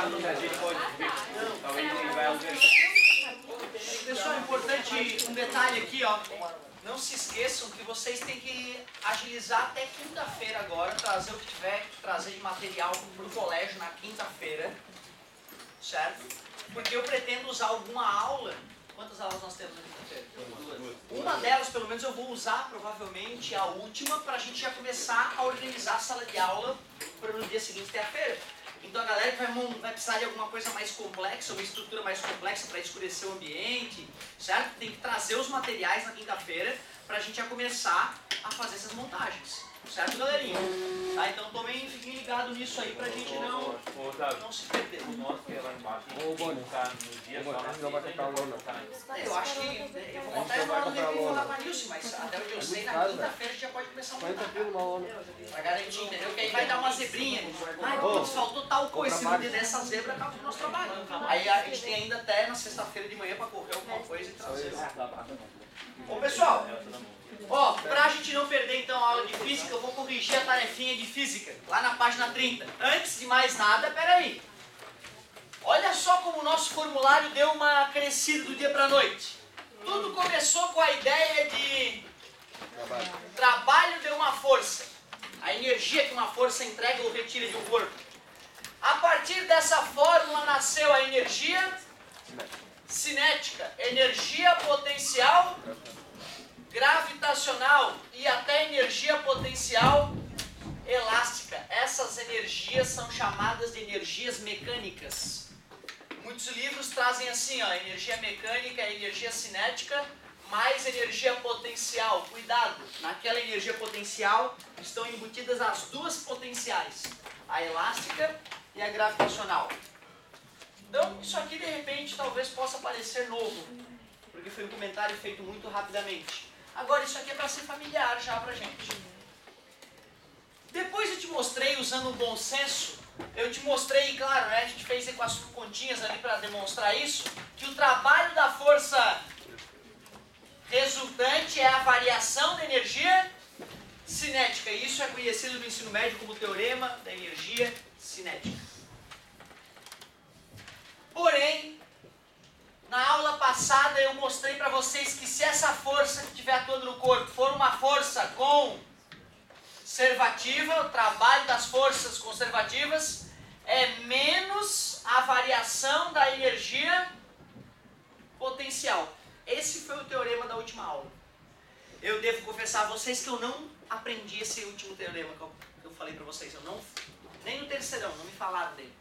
Carlos, a gente pode ver. Talvez ele vai ouvir. Pessoal, importante um detalhe aqui, ó. Não se esqueçam que vocês têm que agilizar até quinta-feira agora, trazer o que tiver que trazer de material para o colégio na quinta-feira, certo? Porque eu pretendo usar alguma aula. Quantas aulas nós temos na quinta-feira? Uma delas, pelo menos, eu vou usar provavelmente a última para a gente já começar a organizar a sala de aula para no dia seguinte ter a feira. Então a galera que vai precisar de alguma coisa mais complexa, uma estrutura mais complexa para escurecer o ambiente, certo? Tem que trazer os materiais na quinta-feira para a gente já começar a fazer essas montagens. Certo, galerinha? Tá, então fiquem ligados nisso aí pra gente não se perder. O nosso que é lá embaixo, tem que ficar no dia só na sexta. Eu acho que eu vou montar uma aula e falar pra Nilce, mas até onde eu sei, na quinta-feira a gente já pode começar a montar. Pra garantir, entendeu? Que aí vai dar uma zebrinha. Ai, putz, faltou tal coisa. Se não der dessa zebra, acaba o nosso trabalho. Aí a gente tem ainda até na sexta-feira de manhã pra correr alguma coisa e trazer. Ô, pessoal, ó, pra gente não perder então a aula de física, eu vou corrigir a tarefinha de física, lá na página 30. Antes de mais nada, peraí. Olha só como o nosso formulário deu uma crescida do dia pra noite. Tudo começou com a ideia de trabalho de uma força. A energia que uma força entrega ou retira de um corpo. A partir dessa fórmula nasceu a energia cinética, energia potencial gravitacional e até energia potencial elástica. Essas energias são chamadas de energias mecânicas. Muitos livros trazem assim, ó, energia mecânica, energia cinética, mais energia potencial. Cuidado, naquela energia potencial estão embutidas as duas potenciais, a elástica e a gravitacional. Então, isso aqui de repente talvez possa parecer novo, porque foi um comentário feito muito rapidamente. Agora, isso aqui é para ser familiar já pra gente. Depois eu te mostrei, usando um bom senso, eu te mostrei, claro, né, a gente fez com as continhas ali para demonstrar isso, que o trabalho da força resultante é a variação da energia cinética. E isso é conhecido no ensino médio como teorema da energia cinética. Porém, na aula passada eu mostrei para vocês que se essa força que estiver atuando no corpo for uma força conservativa, o trabalho das forças conservativas é menos a variação da energia potencial. Esse foi o teorema da última aula. Eu devo confessar a vocês que eu não aprendi esse último teorema que eu falei para vocês. Eu não, nem no terceirão, não me falaram dele.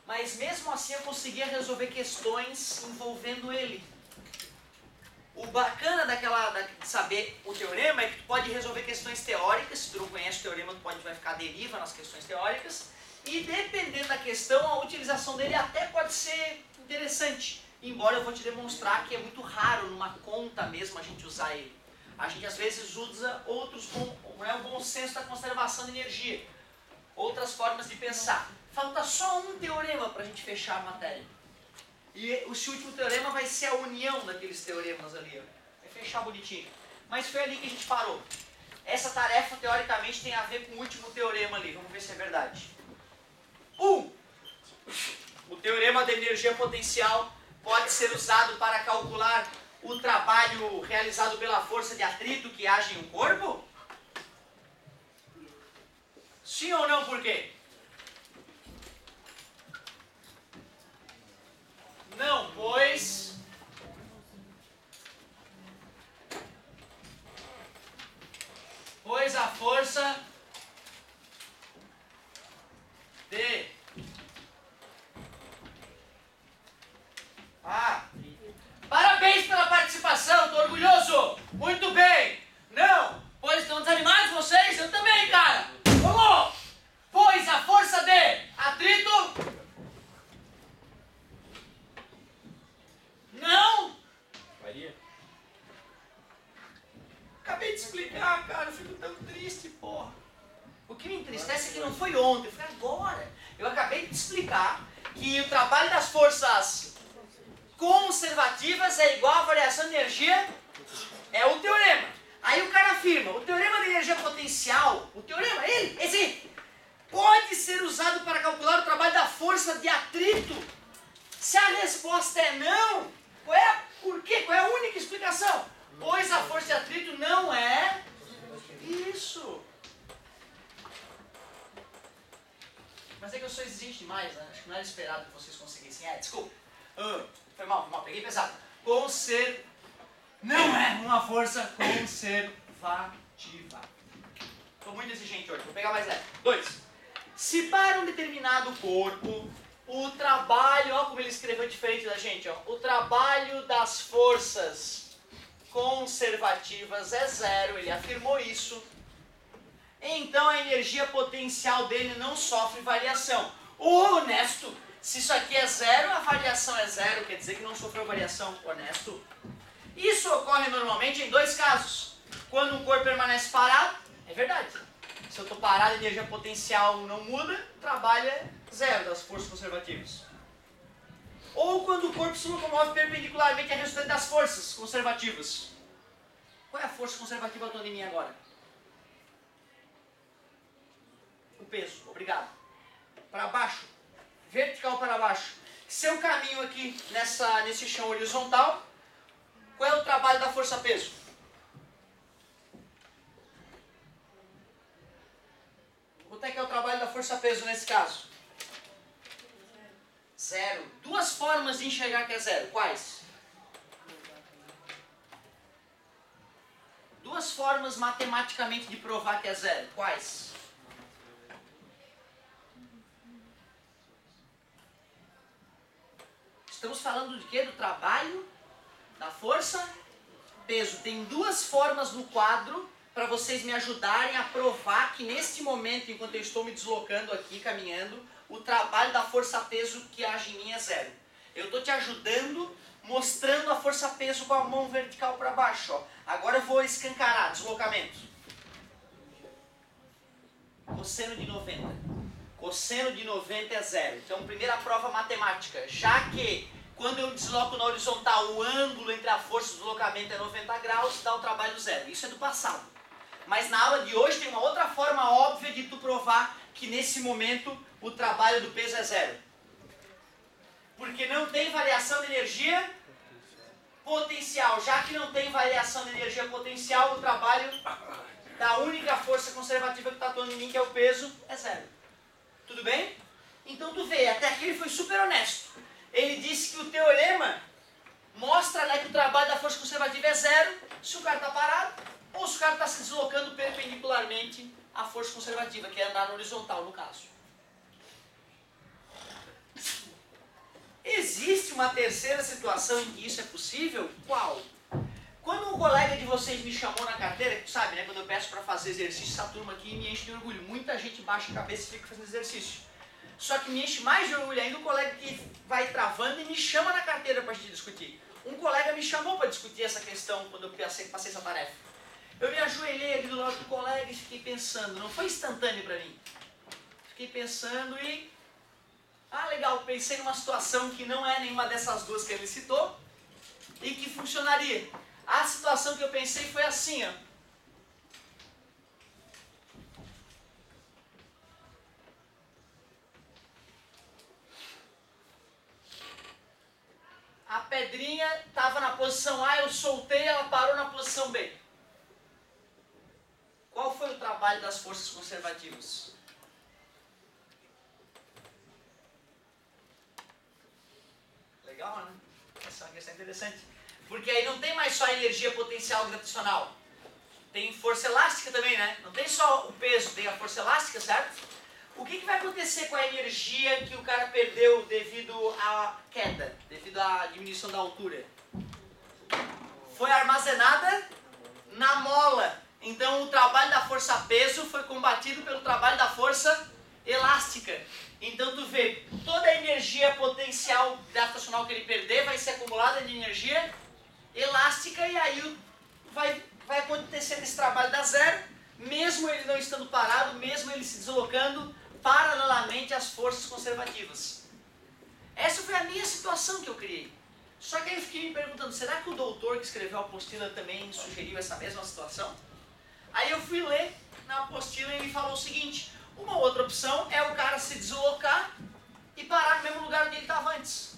Mas mesmo assim eu conseguia resolver questões envolvendo ele. O bacana de saber o teorema é que tu pode resolver questões teóricas. Se tu não conhece o teorema, tu vai ficar à deriva nas questões teóricas. E dependendo da questão, a utilização dele até pode ser interessante. Embora eu vou te demonstrar que é muito raro numa conta mesmo a gente usar ele. A gente às vezes usa o bom senso da conservação de energia. Outras formas de pensar. Falta só um teorema para a gente fechar a matéria. E esse último teorema vai ser a união daqueles teoremas ali. Ó. Vai fechar bonitinho. Mas foi ali que a gente parou. Essa tarefa, teoricamente, tem a ver com o último teorema ali. Vamos ver se é verdade. O teorema da energia potencial pode ser usado para calcular o trabalho realizado pela força de atrito que age em um corpo? Sim ou não, por quê? Não, pois a força de parabéns pela participação, estou orgulhoso. Muito bem. Não, pois estão desanimados vocês? Eu também, cara. Vamos! Pois a força de atrito não Maria? Acabei de explicar, cara, eu fico tão triste, porra. O que me entristece é que não foi ontem, foi agora. Eu acabei de explicar que o trabalho das forças conservativas é igual à variação de energia, é o teorema. Aí o cara afirma, o teorema da energia potencial, esse pode ser usado para calcular o força de atrito? Se a resposta é não, por quê? Qual é a única explicação? Pois a força de atrito não é isso. Mas é que eu sou exigente demais, né? Acho que não era esperado que vocês conseguissem. Desculpa. Foi mal, peguei pesado. Não é uma força conservativa. Estou muito exigente hoje, vou pegar mais leve. 2. Se para um determinado corpo, o trabalho, olha como ele escreveu diferente da gente, ó, o trabalho das forças conservativas é 0, ele afirmou isso, então a energia potencial dele não sofre variação. Honesto, se isso aqui é 0, a variação é 0, quer dizer que não sofreu variação. Honesto. Isso ocorre normalmente em 2 casos. Quando o corpo permanece parado, é verdade. Se eu estou parado, a energia potencial não muda, o trabalho é 0 das forças conservativas. Ou quando o corpo se locomove perpendicularmente à resultante das forças conservativas. Qual é a força conservativa que eu estou em mim agora? O peso, obrigado. Para baixo, vertical para baixo. Se eu caminho aqui nesse chão horizontal, qual é o trabalho da força-peso? Quanto é que é o trabalho da força-peso nesse caso? 0. 2 formas de enxergar que é 0. Quais? 2 formas matematicamente de provar que é 0. Quais? Estamos falando de quê? Do trabalho da força peso. Tem 2 formas no quadro para vocês me ajudarem a provar que neste momento, enquanto eu estou me deslocando aqui, caminhando, o trabalho da força-peso que age em mim é 0. Eu estou te ajudando, mostrando a força-peso com a mão vertical para baixo. Ó. Agora eu vou escancarar, deslocamento. Cosseno de 90. Cosseno de 90 é 0. Então, primeira prova matemática. Já que quando eu desloco na horizontal, o ângulo entre a força e o deslocamento é 90 graus, dá o trabalho 0. Isso é do passado. Mas na aula de hoje tem uma outra forma óbvia de tu provar que nesse momento o trabalho do peso é 0. Porque não tem variação de energia potencial. Já que não tem variação de energia potencial, o trabalho da única força conservativa que está atuando em mim, que é o peso, é 0. Tudo bem? Então tu vê, até aqui ele foi super honesto. Ele disse que o teorema mostra, né, que o trabalho da força conservativa é 0 se o cara está parado ou se o cara está se deslocando perpendicularmente à força conservativa, que é andar no horizontal, no caso. Existe uma terceira situação em que isso é possível? Qual? Quando um colega de vocês me chamou na carteira, sabe, né, quando eu peço para fazer exercício, essa turma aqui me enche de orgulho. Muita gente baixa a cabeça e fica fazendo exercício. Só que me enche mais de orgulho ainda o colega que vai travando e me chama na carteira para a gente discutir. Um colega me chamou para discutir essa questão quando eu passei essa tarefa. Eu me ajoelhei ali do lado do colega e fiquei pensando. Não foi instantâneo para mim. Fiquei pensando e... legal, pensei numa situação que não é nenhuma dessas 2 que ele citou e que funcionaria. A situação que eu pensei foi assim, ó. A pedrinha estava na posição A, eu soltei, ela parou na posição B. Qual foi o trabalho das forças conservativas? Legal, né? Essa é uma questão interessante. Porque aí não tem mais só a energia potencial gravitacional. Tem força elástica também, né? Não tem só o peso, tem a força elástica, certo? O que vai acontecer com a energia que o cara perdeu devido à queda, devido à diminuição da altura? Foi armazenada na mola. Então o trabalho da força-peso foi combatido pelo trabalho da força elástica. Então tu vê, toda a energia potencial gravitacional que ele perder vai ser acumulada de energia elástica e aí vai acontecer esse trabalho da 0, mesmo ele não estando parado, mesmo ele se deslocando paralelamente às forças conservativas. Essa foi a minha situação que eu criei. Só que aí eu fiquei me perguntando, será que o doutor que escreveu a apostila também sugeriu essa mesma situação? Aí eu fui ler na apostila e ele falou o seguinte, uma outra opção é o cara se deslocar e parar no mesmo lugar onde ele estava antes.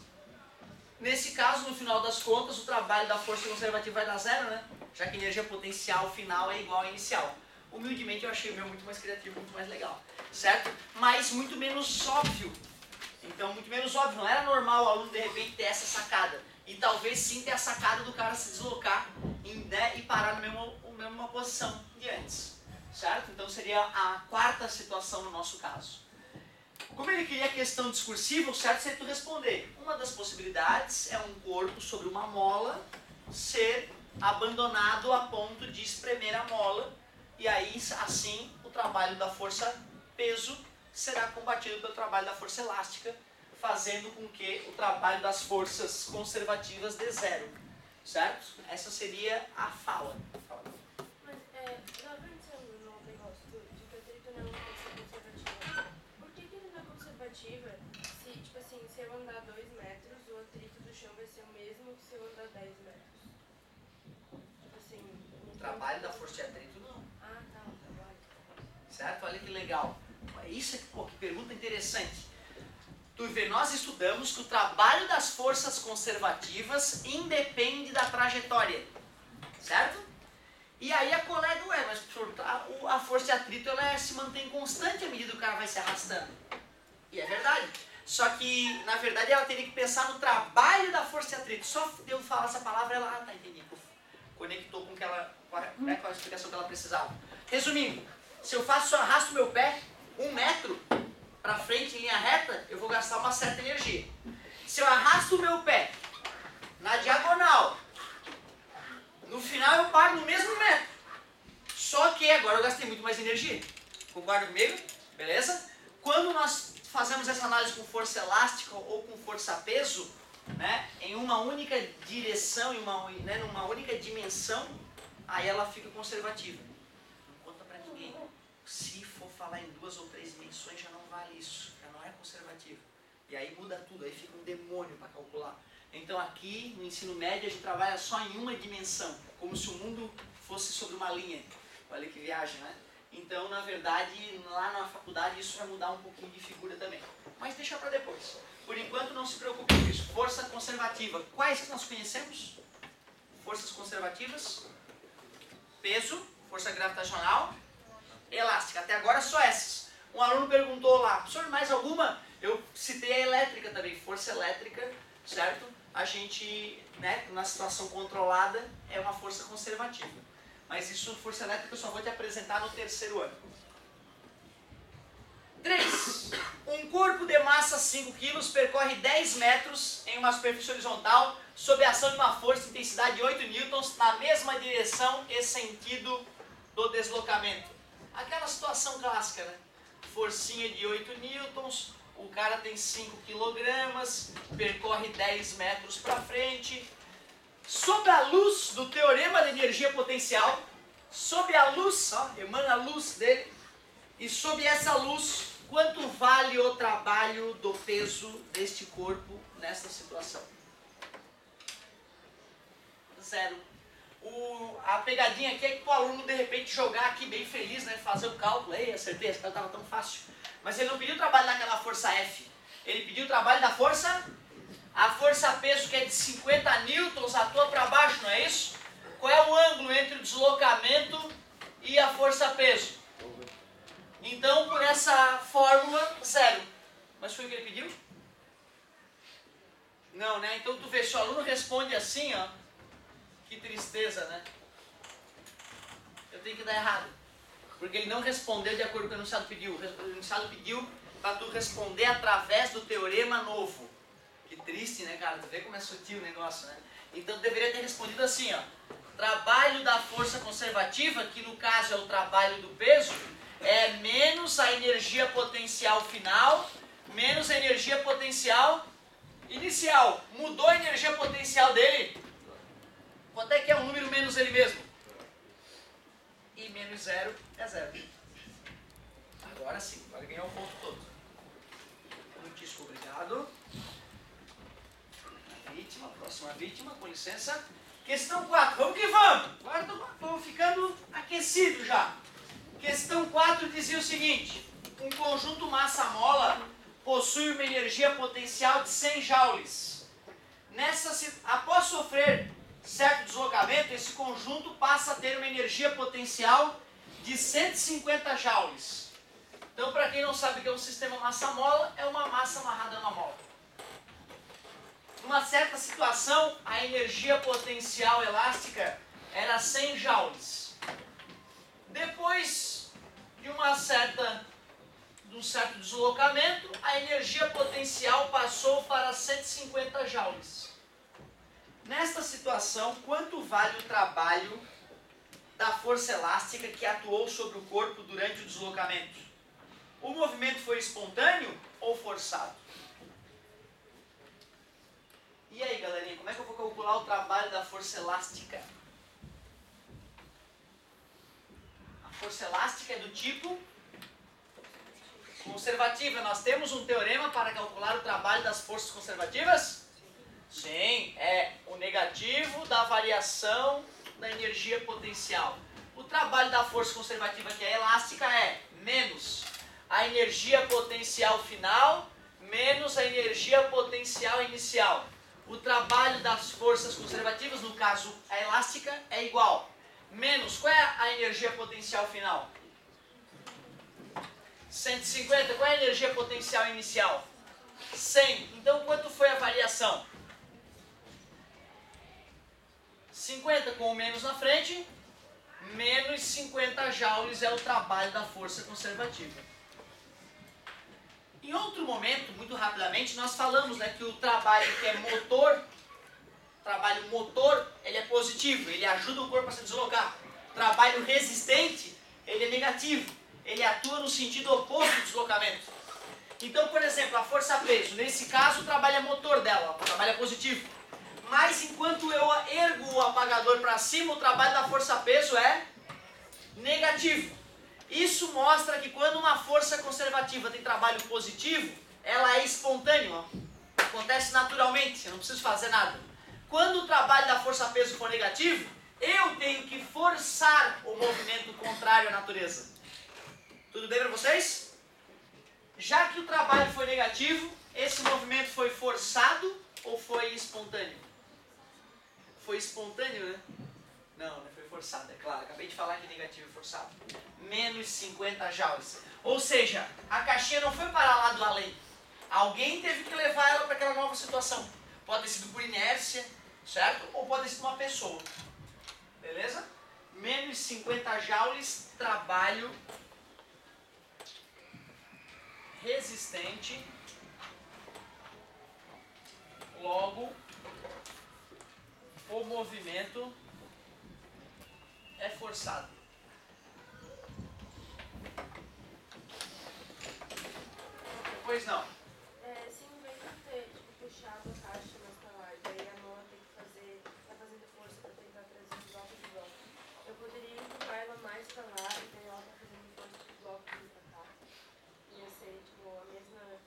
Nesse caso, no final das contas, o trabalho da força conservativa vai dar zero, né? Já que a energia potencial final é igual à inicial. Humildemente eu achei o meu muito mais criativo, muito mais legal, certo? Mas muito menos óbvio. Então, muito menos óbvio. Não era normal o aluno de repente ter essa sacada. E talvez sim ter a sacada do cara se deslocar né, e parar na mesma posição de antes, certo? Então seria a quarta situação no nosso caso. Como ele queria a questão discursiva, o certo seria tu responder. Uma das possibilidades é um corpo sobre uma mola ser abandonado a ponto de espremer a mola, e aí, assim, o trabalho da força-peso será combatido pelo trabalho da força elástica, fazendo com que o trabalho das forças conservativas dê zero, certo? Essa seria a fala. Mas, já pensando no negócio de que o atrito não é uma força conservativa, por que ele não é conservativa se, tipo assim, se eu andar 2 metros, o atrito do chão vai ser o mesmo que se eu andar 10 metros? Tipo assim... O trabalho da força de atrito não. Ah, tá, o trabalho. Certo? Olha que legal. Isso é que pergunta interessante. Tu vê, nós estudamos que o trabalho das forças conservativas independe da trajetória, certo? E aí a colega, mas a força de atrito ela se mantém constante à medida que o cara vai se arrastando. E é verdade. Só que, na verdade, ela teria que pensar no trabalho da força de atrito. Só de eu falar essa palavra, ela, tá, entendi. Conectou com a explicação que ela precisava. Resumindo, se eu arrasto meu pé 1 metro para frente em linha reta, eu vou gastar uma certa energia. Se eu arrasto o meu pé na diagonal, no final eu paro no mesmo metro. Só que agora eu gastei muito mais energia. Concorda comigo? Beleza? Quando nós fazemos essa análise com força elástica ou com força-peso, né, em uma única direção, numa única dimensão, aí ela fica conservativa. Não conta pra ninguém. Se for falar em 2 ou 3 dimensões, já não vale isso, já não é conservativo. E aí muda tudo, aí fica um demônio para calcular. Então aqui, no ensino médio, a gente trabalha só em uma dimensão, como se o mundo fosse sobre uma linha. Olha que viagem, né? Então, na verdade, lá na faculdade isso vai mudar um pouquinho de figura também. Mas deixa para depois. Por enquanto, não se preocupe com isso. Força conservativa. Quais que nós conhecemos? Forças conservativas. Peso, força gravitacional, elástica. Até agora só essas. Um aluno perguntou lá, professor, mais alguma? Eu citei a elétrica também, força elétrica, certo? A gente, né, na situação controlada, é uma força conservativa. Mas isso, força elétrica, eu só vou te apresentar no 3º ano. 3. Um corpo de massa 5 kg percorre 10 metros em uma superfície horizontal sob a ação de uma força de intensidade de 8 newtons na mesma direção e sentido do deslocamento. Aquela situação clássica, né? Forcinha de 8 newtons, o cara tem 5 kg, percorre 10 metros para frente. Sob a luz do teorema de energia potencial, sob a luz, ó, emana a luz dele, e sob essa luz, quanto vale o trabalho do peso deste corpo nesta situação? 0. A pegadinha aqui é que o aluno de repente jogar aqui bem feliz, né, fazer o cálculo, ei, acertei, essa estava tão fácil. Mas ele não pediu o trabalho daquela força F, ele pediu o trabalho da força, a força-peso que é de 50 newtons, atua para baixo, não é isso? Qual é o ângulo entre o deslocamento e a força-peso? Então, por essa fórmula, 0. Mas foi o que ele pediu? Não, né? Então, tu vê, se o aluno responde assim, ó, que tristeza, né? Eu tenho que dar errado. Porque ele não respondeu de acordo com o que o enunciado pediu. O enunciado pediu para tu responder através do teorema novo. Que triste, né, cara? Tu vê como é sutil o negócio, né? Então, tu deveria ter respondido assim, ó. Trabalho da força conservativa, que no caso é o trabalho do peso, é menos a energia potencial final, menos a energia potencial inicial. Mudou a energia potencial dele? Quanto é que é um número menos ele mesmo? E menos 0 é 0. Agora sim, agora ganhou o ponto todo. Muitíssimo obrigado. Vítima, próxima vítima, com licença. Questão 4, vamos que vamos! Agora estamos ficando aquecidos já. Questão 4 dizia o seguinte: um conjunto massa-mola possui uma energia potencial de 100 joules. Após sofrer certo deslocamento, esse conjunto passa a ter uma energia potencial de 150 joules. Então, para quem não sabe o que é um sistema massa-mola, é uma massa amarrada a uma mola. Numa certa situação, a energia potencial elástica era 100 joules. Depois de um certo deslocamento, a energia potencial passou para 150 joules. Nesta situação, quanto vale o trabalho da força elástica que atuou sobre o corpo durante o deslocamento? O movimento foi espontâneo ou forçado? E aí, galerinha, como é que eu vou calcular o trabalho da força elástica? A força elástica é do tipo conservativa. Nós temos um teorema para calcular o trabalho das forças conservativas? Sim, é o negativo da variação da energia potencial. O trabalho da força conservativa, que é elástica, é menos a energia potencial final menos a energia potencial inicial. O trabalho das forças conservativas, no caso a elástica, é igual. Menos, qual é a energia potencial final? 150, qual é a energia potencial inicial? 100. Então, quanto foi a variação? 50 com o menos na frente, menos 50 joules é o trabalho da força conservativa. Em outro momento, muito rapidamente, nós falamos, né, que o trabalho que é motor, trabalho motor, ele é positivo, ele ajuda o corpo a se deslocar. Trabalho resistente, ele é negativo, ele atua no sentido oposto do deslocamento. Então, por exemplo, a força-peso, nesse caso o trabalho é motor dela, o trabalho é positivo. Mas enquanto eu ergo o apagador para cima, o trabalho da força-peso é negativo. Isso mostra que quando uma força conservativa tem trabalho positivo, ela é espontânea, ó. Acontece naturalmente, eu não preciso fazer nada. Quando o trabalho da força-peso for negativo, eu tenho que forçar o movimento contrário à natureza. Tudo bem para vocês? Já que o trabalho foi negativo, esse movimento foi forçado ou foi espontâneo? Foi espontâneo, né? Não, não foi forçado, é claro. Acabei de falar que negativo e forçado. Menos 50 joules. Ou seja, a caixinha não foi parar lá do além. Alguém teve que levar ela para aquela nova situação. Pode ter sido por inércia, certo? Ou pode ter sido uma pessoa. Beleza? Menos 50 joules, trabalho resistente. Logo, o movimento é forçado. Pois não. Se em vez de ter puxado a caixa mais pra lá, e daí a mão tem que tá fazendo força pra tentar trazer o bloco de volta, eu poderia empurrar ela mais pra lá, e daí ela tá fazendo força pro bloco vir pra cá. Ia ser, tipo, a mesma...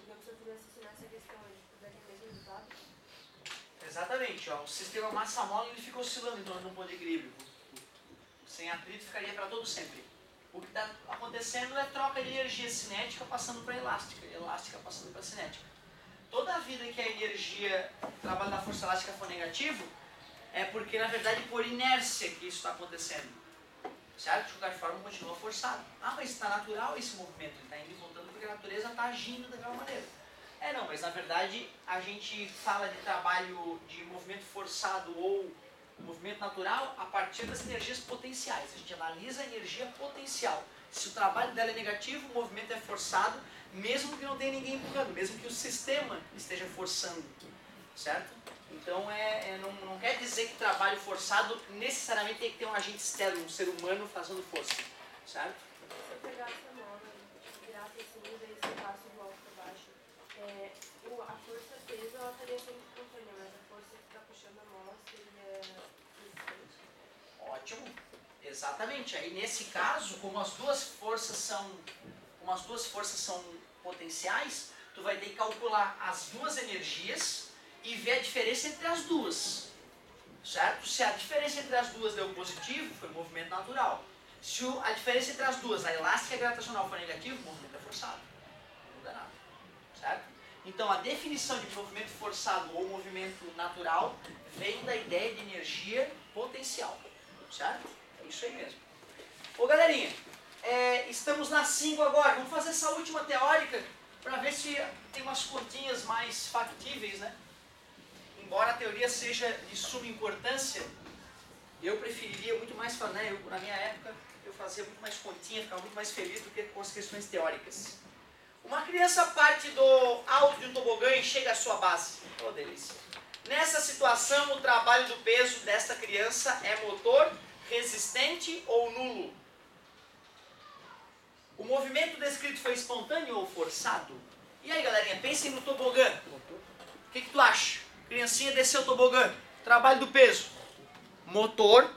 digamos, se eu fizesse isso nessa questão, a gente daria o mesmo resultado? Exatamente, ó. O sistema massa-mola ele fica oscilando em torno de um ponto de equilíbrio. Sem atrito ficaria para todo sempre. O que está acontecendo é troca de energia cinética passando para elástica, e elástica passando para cinética. Toda a vida que a energia, o trabalho da força elástica for negativo, é porque na verdade por inércia que isso está acontecendo. Certo? De qualquer forma continua forçado. Ah, mas está natural esse movimento, ele está indo e voltando porque a natureza está agindo daquela maneira. Não, mas na verdade a gente fala de trabalho de movimento forçado ou movimento natural a partir das energias potenciais. A gente analisa a energia potencial. Se o trabalho dela é negativo, o movimento é forçado, mesmo que não tenha ninguém empurrando, mesmo que o sistema esteja forçando. Certo? Então não quer dizer que trabalho forçado necessariamente tem que ter um agente externo, um ser humano fazendo força. Certo? Se eu pegasse a mola, virasse assim, e daí soltasse o bloco pra baixo, a força peso ela estaria sempre espontânea, mas a força que está puxando a mola seria resistente. Ótimo, exatamente. Aí nesse caso, como as duas forças são potenciais, tu vai ter que calcular as duas energias e ver a diferença entre as duas. Certo? Se a diferença entre as duas deu positivo, foi movimento natural. Se a diferença entre as duas, a elástica e a gravitacional, for negativo, o movimento é forçado. Não muda nada. Então a definição de movimento forçado ou movimento natural vem da ideia de energia potencial, certo? É isso aí mesmo. Ô galerinha, estamos na 5 agora, vamos fazer essa última teórica para ver se tem umas continhas mais factíveis, né? Embora a teoria seja de suma importância, eu preferiria muito mais, né? Na minha época, eu fazia muito mais continha, ficava muito mais feliz do que com as questões teóricas. Uma criança parte do alto de um tobogã e chega à sua base. Oh, delícia. Nessa situação, o trabalho do peso desta criança é motor, resistente ou nulo? O movimento descrito foi espontâneo ou forçado? E aí, galerinha, pensem no tobogã. O que tu acha? Criancinha desceu o tobogã. Trabalho do peso. Motor,